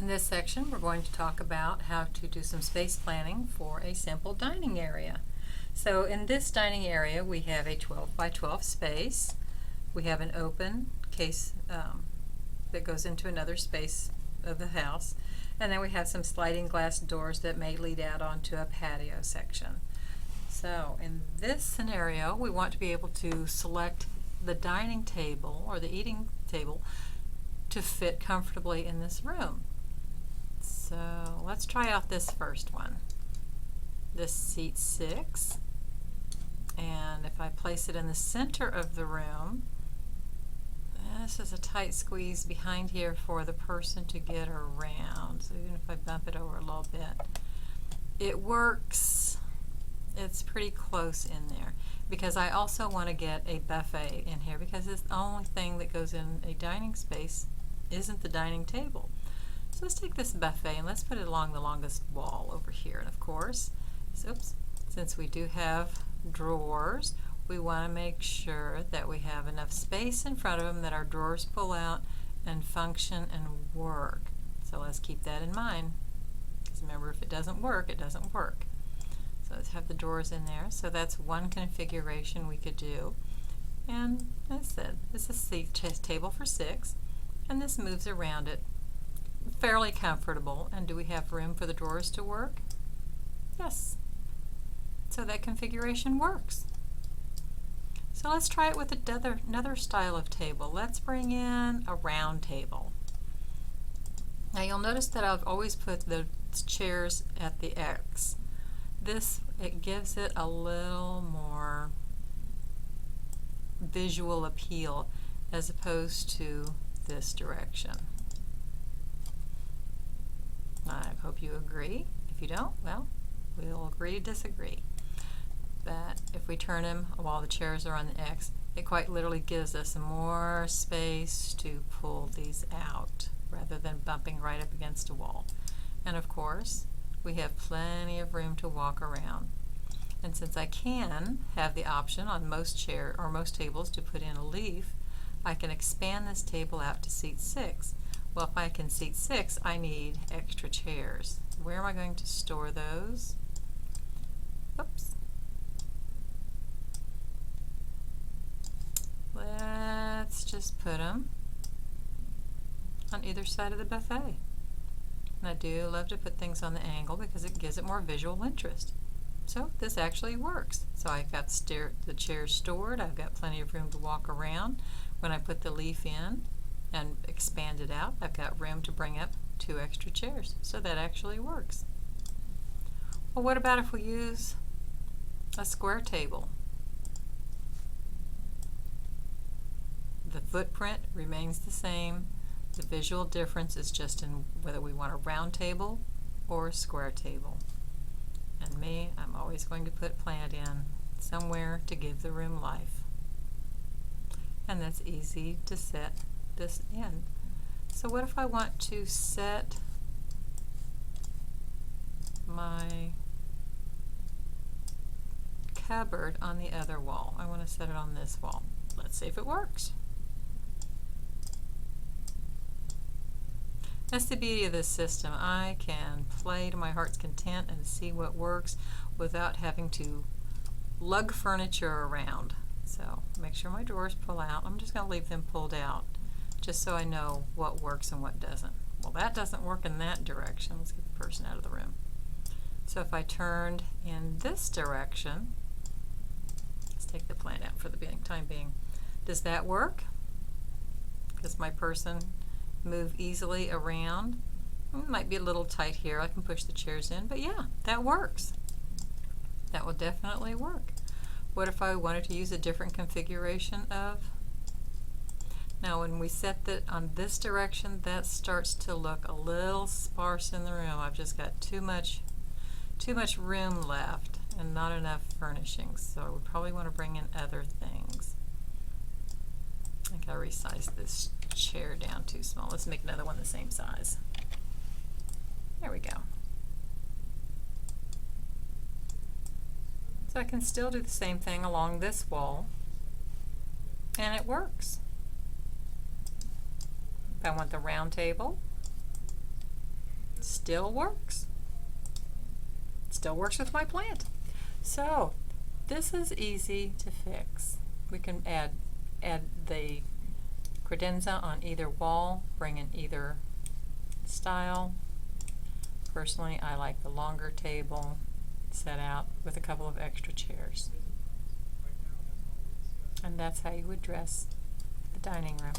In this section, we're going to talk about how to do some space planning for a simple dining area. So in this dining area, we have a 12 by 12 space. We have an open case that goes into another space of the house. And then we have some sliding glass doors that may lead out onto a patio section. So in this scenario, we want to be able to select the dining table or the eating table to fit comfortably in this room. So let's try out this first one. This seats 6, and if I place it in the center of the room, this is a tight squeeze behind here for the person to get around. So even if I bump it over a little bit, it works. It's pretty close in there because I also want to get a buffet in here because it's the only thing that goes in a dining space isn't the dining table. So let's take this buffet and let's put it along the longest wall over here. And of course, since we do have drawers, we want to make sure that we have enough space in front of them that our drawers pull out and function and work. So let's keep that in mind. Because remember, if it doesn't work, it doesn't work. So let's have the drawers in there. So that's one configuration we could do. And as I said, this is a table for 6, and this moves around it fairly comfortable. And do we have room for the drawers to work? Yes. So that configuration works. So let's try it with another style of table. Let's bring in a round table. Now you'll notice that I've always put the chairs at the X. It gives it a little more visual appeal as opposed to this direction. I hope you agree. If you don't, well, we'll agree to disagree. But if we turn them while the chairs are on the X, it quite literally gives us more space to pull these out rather than bumping right up against a wall. And of course, we have plenty of room to walk around. And since I can have the option on most tables to put in a leaf, I can expand this table out to seat 6. Well, if I can seat 6, I need extra chairs. Where am I going to store those? Oops. Let's just put them on either side of the buffet. And I do love to put things on the angle because it gives it more visual interest. So this actually works. So I've got the chairs stored. I've got plenty of room to walk around. When I put the leaf in and expand it out, I've got room to bring up 2 extra chairs. So that actually works. Well, what about if we use a square table? The footprint remains the same. The visual difference is just in whether we want a round table or a square table. And me, I'm always going to put plant in somewhere to give the room life. And that's easy to set this in. So what if I want to set my cupboard on the other wall? I want to set it on this wall. Let's see if it works. That's the beauty of this system. I can play to my heart's content and see what works without having to lug furniture around. So make sure my drawers pull out. I'm just going to leave them pulled out just so I know what works and what doesn't. Well, that doesn't work in that direction. Let's get the person out of the room. So if I turned in this direction, let's take the plant out for the time being. Does that work? Does my person move easily around? It might be a little tight here. I can push the chairs in, but yeah, that works. That will definitely work. What if I wanted to use a different configuration of? Now when we set that on this direction, that starts to look a little sparse in the room. I've just got too much room left and not enough furnishings. So I would probably want to bring in other things. I think I resized this chair down too small. Let's make another one the same size. There we go. So I can still do the same thing along this wall, and it works. If I want the round table, still works. Still works with my plant. So this is easy to fix. We can add the credenza on either wall, bring in either style. Personally, I like the longer table set out with a couple of extra chairs. And that's how you would dress the dining room.